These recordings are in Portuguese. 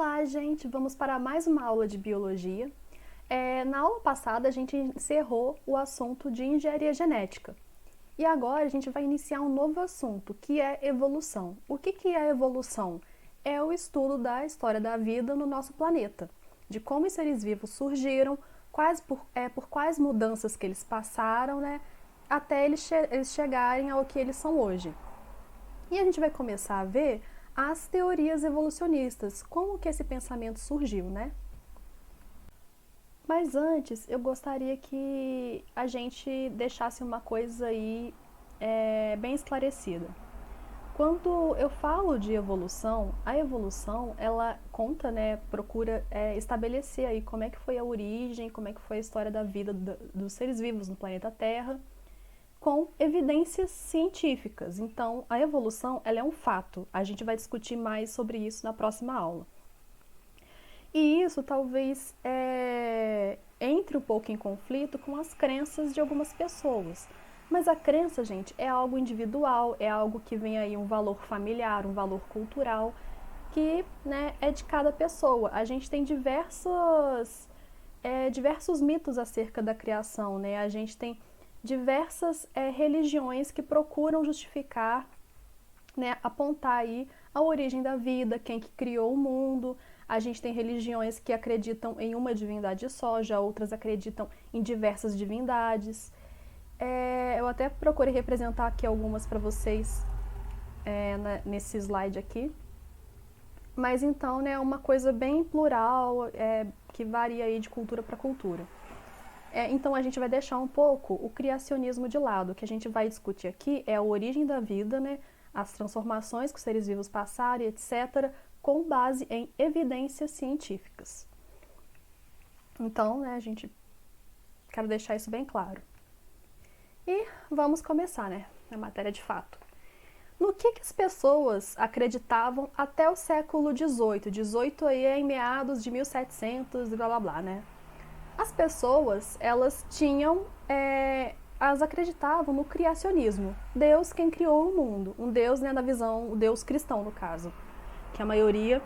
Olá, gente! Vamos para mais uma aula de biologia. Na aula passada, a gente encerrou o assunto de engenharia genética. E agora a gente vai iniciar um novo assunto, que é evolução. O que é evolução? É o estudo da história da vida no nosso planeta, de como os seres vivos surgiram, por quais mudanças que eles passaram, né, até eles chegarem ao que eles são hoje. E a gente vai começar a ver as teorias evolucionistas, como que esse pensamento surgiu, né? Mas antes, eu gostaria que a gente deixasse uma coisa aí bem esclarecida. Quando eu falo de evolução, a evolução, ela conta, né, procura estabelecer aí como é que foi a origem, como é que foi a história da vida dos seres vivos no planeta Terra, com evidências científicas. Então, a evolução, ela é um fato. A gente vai discutir mais sobre isso na próxima aula. E isso talvez entre um pouco em conflito com as crenças de algumas pessoas. Mas a crença, gente, é algo individual, é algo que vem aí um valor familiar, um valor cultural, que, né, é de cada pessoa. A gente tem diversos mitos acerca da criação, né? A gente tem diversas religiões que procuram justificar, né, apontar aí a origem da vida, quem que criou o mundo. A gente tem religiões que acreditam em uma divindade só, já outras acreditam em diversas divindades. Eu até procurei representar aqui algumas para vocês nesse slide aqui. Mas então, né, é uma coisa bem plural, que varia aí de cultura para cultura. Então a gente vai deixar um pouco o criacionismo de lado. O que a gente vai discutir aqui é a origem da vida, né, as transformações que os seres vivos passaram, etc., com base em evidências científicas. Então, né, quero deixar isso bem claro. E vamos começar, né, a matéria de fato. No que as pessoas acreditavam até o século XVIII? 18 aí é em meados de 1700 e blá blá blá, né? As pessoas, elas acreditavam no criacionismo. Deus quem criou o mundo. Um Deus, né, na visão, o Deus cristão, no caso. Que a maioria,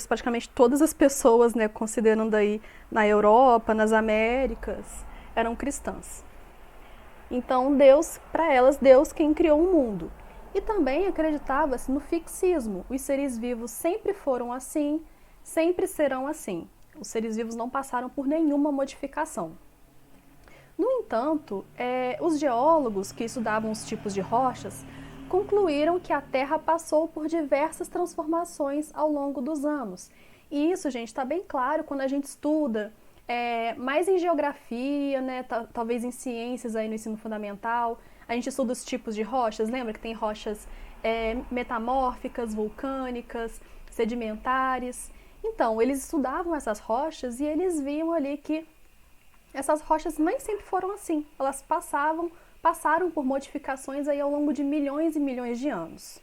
praticamente todas as pessoas, né, considerando aí na Europa, nas Américas, eram cristãs. Então, Deus, para elas, Deus quem criou o mundo. E também acreditava-se no fixismo. Os seres vivos sempre foram assim, sempre serão assim. Os seres vivos não passaram por nenhuma modificação. No entanto, os geólogos que estudavam os tipos de rochas concluíram que a Terra passou por diversas transformações ao longo dos anos. E isso, gente, está bem claro quando a gente estuda mais em geografia, né, talvez em ciências aí no ensino fundamental. A gente estuda os tipos de rochas, lembra que tem rochas metamórficas, vulcânicas, sedimentares. Então, eles estudavam essas rochas e eles viam ali que essas rochas nem sempre foram assim. Elas passaram por modificações aí ao longo de milhões e milhões de anos.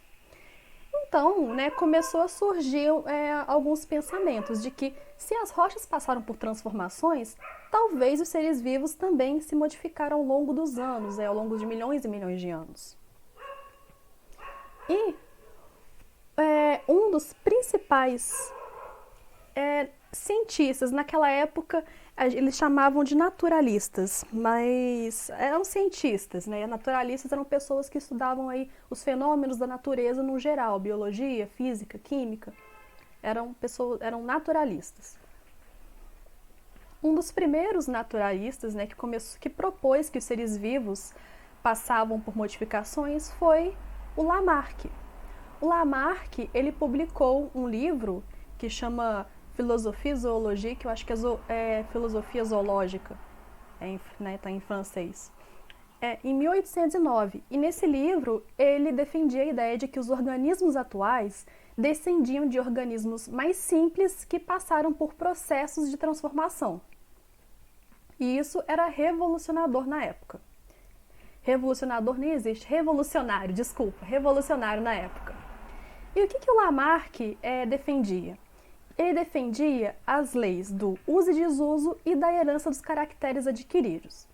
Então, né, começou a surgir alguns pensamentos de que se as rochas passaram por transformações, talvez os seres vivos também se modificaram ao longo dos anos, ao longo de milhões e milhões de anos. E um dos principais cientistas naquela época, eles chamavam de naturalistas, mas eram cientistas, né? Naturalistas eram pessoas que estudavam aí os fenômenos da natureza no geral, biologia, física, química. Eram naturalistas. Um dos primeiros naturalistas, né, que propôs que os seres vivos passavam por modificações foi o Lamarck. O Lamarck, ele publicou um livro que chama Filosofia e Zoologia, que eu acho que é filosofia zoológica, tá em francês, em 1809. E nesse livro, ele defendia a ideia de que os organismos atuais descendiam de organismos mais simples que passaram por processos de transformação. E isso era revolucionador na época. Revolucionador nem existe, revolucionário na época. E o que o Lamarck defendia? Ele defendia as leis do uso e desuso e da herança dos caracteres adquiridos.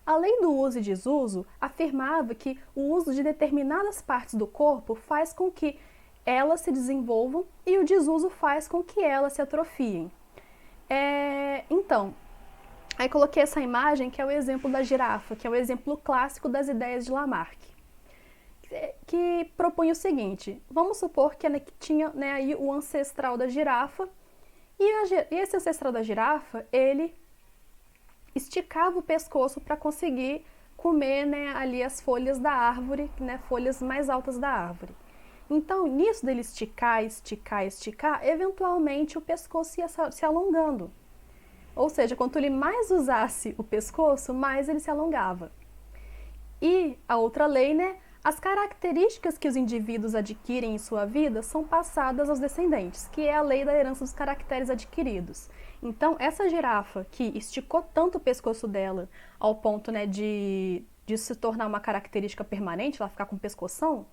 A lei do uso e desuso afirmava que o uso de determinadas partes do corpo faz com que elas se desenvolvam e o desuso faz com que elas se atrofiem. Então, aí coloquei essa imagem que é o exemplo da girafa, que é o exemplo clássico das ideias de Lamarck, que propunha o seguinte: vamos supor que tinha, né, aí o ancestral da girafa, e esse ancestral da girafa, ele esticava o pescoço para conseguir comer, né, ali as folhas da árvore, né, folhas mais altas da árvore. Então, nisso dele esticar, eventualmente o pescoço ia se alongando. Ou seja, quanto ele mais usasse o pescoço, mais ele se alongava. E a outra lei, né? As características que os indivíduos adquirem em sua vida são passadas aos descendentes, que é a lei da herança dos caracteres adquiridos. Então, essa girafa que esticou tanto o pescoço dela ao ponto, né, de se tornar uma característica permanente, ela ficar com pescoção,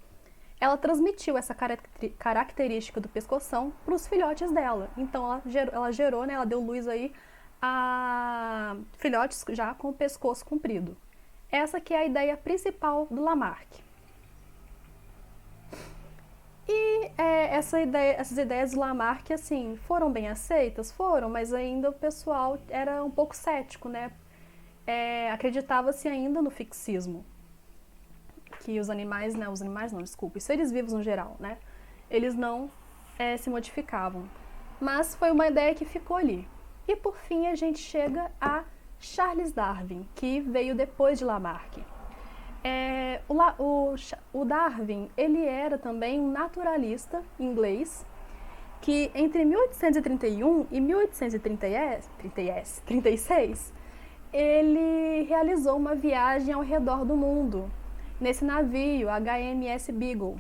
ela transmitiu essa característica do pescoção para os filhotes dela. Então, ela gerou, né, ela deu luz aí a filhotes já com o pescoço comprido. Essa que é a ideia principal do Lamarck. E essas ideias do Lamarck, assim, foram bem aceitas? Foram, mas ainda o pessoal era um pouco cético, né? Acreditava-se ainda no fixismo. Que os animais não, desculpa, os seres vivos no geral, né? Eles não se modificavam. Mas foi uma ideia que ficou ali. E por fim a gente chega a Charles Darwin, que veio depois de Lamarck. O Darwin, ele era também um naturalista inglês que entre 1831 e 1836 ele realizou uma viagem ao redor do mundo nesse navio HMS Beagle.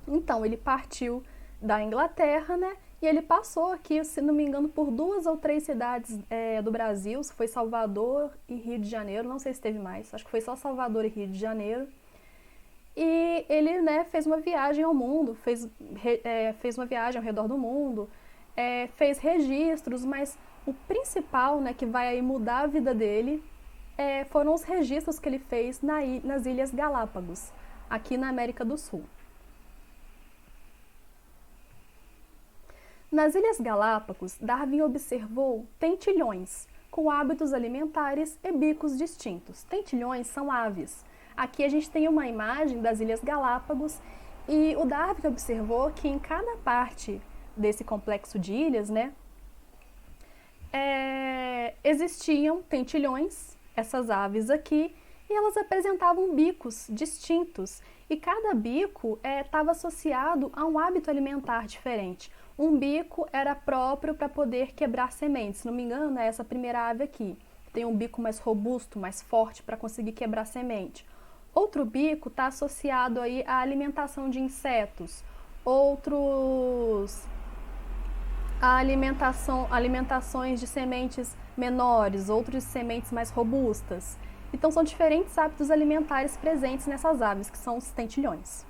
Então ele partiu da Inglaterra, né? E ele passou aqui, se não me engano, por 2 ou 3 cidades do Brasil. Foi Salvador e Rio de Janeiro, não sei se teve mais, acho que foi só Salvador e Rio de Janeiro. E ele, né, fez uma viagem ao mundo, fez uma viagem ao redor do mundo, fez registros, mas o principal, né, que vai aí mudar a vida dele foram os registros que ele fez nas Ilhas Galápagos, aqui na América do Sul. Nas Ilhas Galápagos, Darwin observou tentilhões, com hábitos alimentares e bicos distintos. Tentilhões são aves. Aqui a gente tem uma imagem das Ilhas Galápagos e o Darwin observou que em cada parte desse complexo de ilhas, né, existiam tentilhões, essas aves aqui, e elas apresentavam bicos distintos. E cada bico estava associado a um hábito alimentar diferente. Um bico era próprio para poder quebrar sementes. Se não me engano, é essa primeira ave aqui. Tem um bico mais robusto, mais forte para conseguir quebrar semente. Outro bico está associado aí à alimentação de insetos. Outros a alimentações de sementes menores, outros de sementes mais robustas. Então são diferentes hábitos alimentares presentes nessas aves, que são os tentilhões.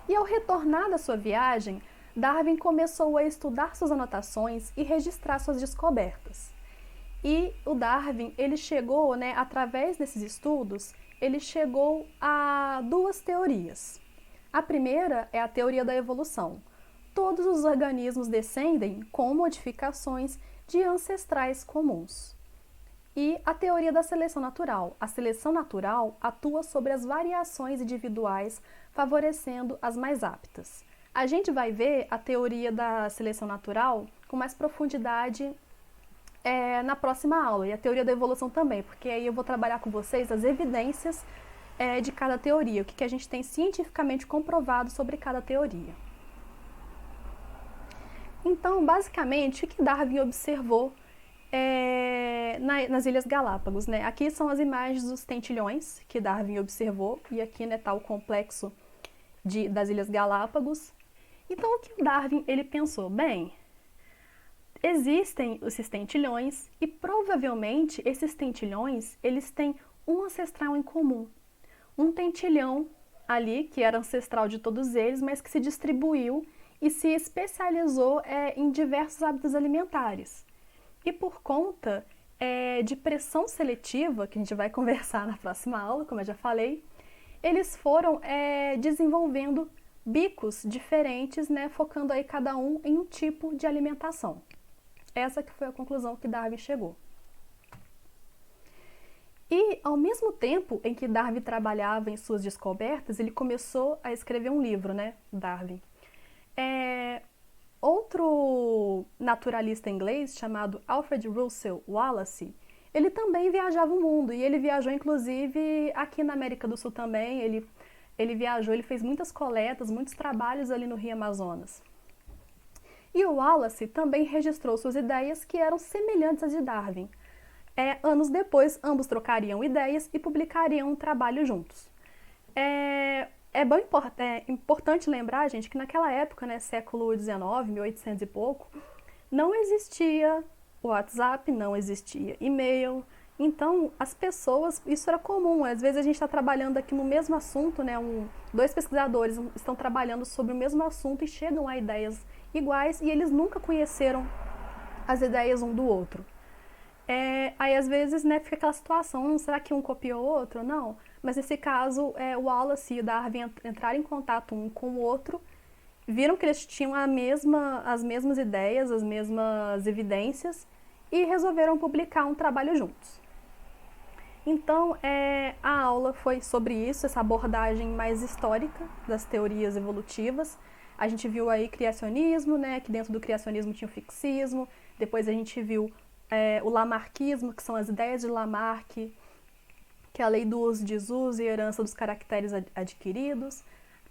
E ao retornar da sua viagem, Darwin começou a estudar suas anotações e registrar suas descobertas. E o Darwin, ele chegou, né, através desses estudos, ele chegou a 2 teorias. A primeira é a teoria da evolução. Todos os organismos descendem com modificações de ancestrais comuns. E a teoria da seleção natural. A seleção natural atua sobre as variações individuais, favorecendo as mais aptas. A gente vai ver a teoria da seleção natural com mais profundidade na próxima aula, e a teoria da evolução também, porque aí eu vou trabalhar com vocês as evidências de cada teoria, o que a gente tem cientificamente comprovado sobre cada teoria. Então, basicamente, o que Darwin observou nas Ilhas Galápagos, né? Aqui são as imagens dos tentilhões que Darwin observou, e aqui está o complexo das Ilhas Galápagos. Então, o que o Darwin ele pensou? Bem, existem esses tentilhões e provavelmente esses tentilhões eles têm um ancestral em comum. Um tentilhão ali, que era ancestral de todos eles, mas que se distribuiu e se especializou em diversos hábitos alimentares. E por conta de pressão seletiva, que a gente vai conversar na próxima aula, como eu já falei, eles foram desenvolvendo bicos diferentes, né, focando aí cada um em um tipo de alimentação. Essa que foi a conclusão que Darwin chegou. E, ao mesmo tempo em que Darwin trabalhava em suas descobertas, ele começou a escrever um livro, né, Darwin. Outro naturalista inglês, chamado Alfred Russel Wallace, ele também viajava o mundo, e ele viajou, inclusive, aqui na América do Sul também. Ele viajou, ele fez muitas coletas, muitos trabalhos ali no Rio Amazonas. E o Wallace também registrou suas ideias que eram semelhantes às de Darwin. Anos depois, ambos trocariam ideias e publicariam um trabalho juntos. É importante lembrar, gente, que naquela época, né, século XIX, 1800 e pouco, não existia WhatsApp, não existia e-mail. Então, as pessoas, isso era comum. Às vezes a gente está trabalhando aqui no mesmo assunto, né, dois pesquisadores estão trabalhando sobre o mesmo assunto e chegam a ideias iguais e eles nunca conheceram as ideias um do outro. Aí às vezes, né, fica aquela situação, será que um copiou o outro? Não. Mas nesse caso, o Wallace e o Darwin entraram em contato um com o outro, viram que eles tinham as mesmas ideias, as mesmas evidências e resolveram publicar um trabalho juntos. Então, a aula foi sobre isso, essa abordagem mais histórica das teorias evolutivas. A gente viu aí criacionismo, né, que dentro do criacionismo tinha o fixismo. Depois a gente viu o lamarquismo, que são as ideias de Lamarck, que é a lei do uso e desuso e herança dos caracteres adquiridos.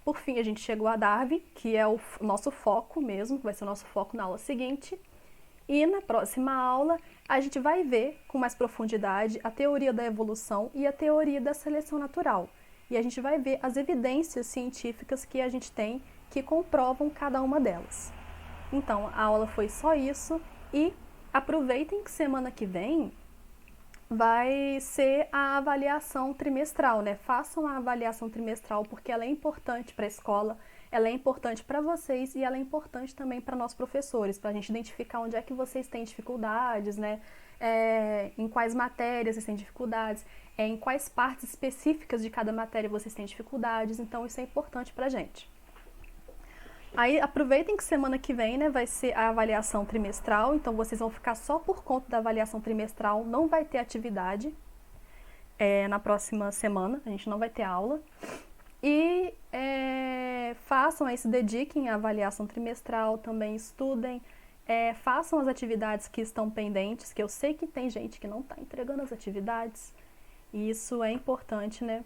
Por fim, a gente chegou a Darwin, que é o nosso foco mesmo, vai ser o nosso foco na aula seguinte. E na próxima aula, a gente vai ver com mais profundidade a teoria da evolução e a teoria da seleção natural. E a gente vai ver as evidências científicas que a gente tem que comprovam cada uma delas. Então, a aula foi só isso e aproveitem que semana que vem vai ser a avaliação trimestral, né? Façam a avaliação trimestral porque ela é importante para a escola, ela é importante para vocês e ela é importante também para nós professores, para a gente identificar onde é que vocês têm dificuldades, né? Em quais matérias vocês têm dificuldades, em quais partes específicas de cada matéria vocês têm dificuldades, então isso é importante para a gente. Aí aproveitem que semana que vem, né, vai ser a avaliação trimestral, então vocês vão ficar só por conta da avaliação trimestral, não vai ter atividade na próxima semana, a gente não vai ter aula. E façam aí, se dediquem à avaliação trimestral, também estudem, façam as atividades que estão pendentes, que eu sei que tem gente que não está entregando as atividades, e isso é importante, né,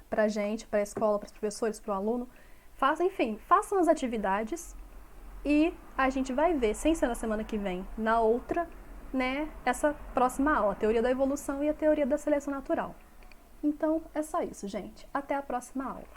pra gente, pra escola, para os professores, para o aluno. Façam as atividades e a gente vai ver, sem ser na semana que vem, na outra, né, essa próxima aula, a teoria da evolução e a teoria da seleção natural. Então, é só isso, gente. Até a próxima aula.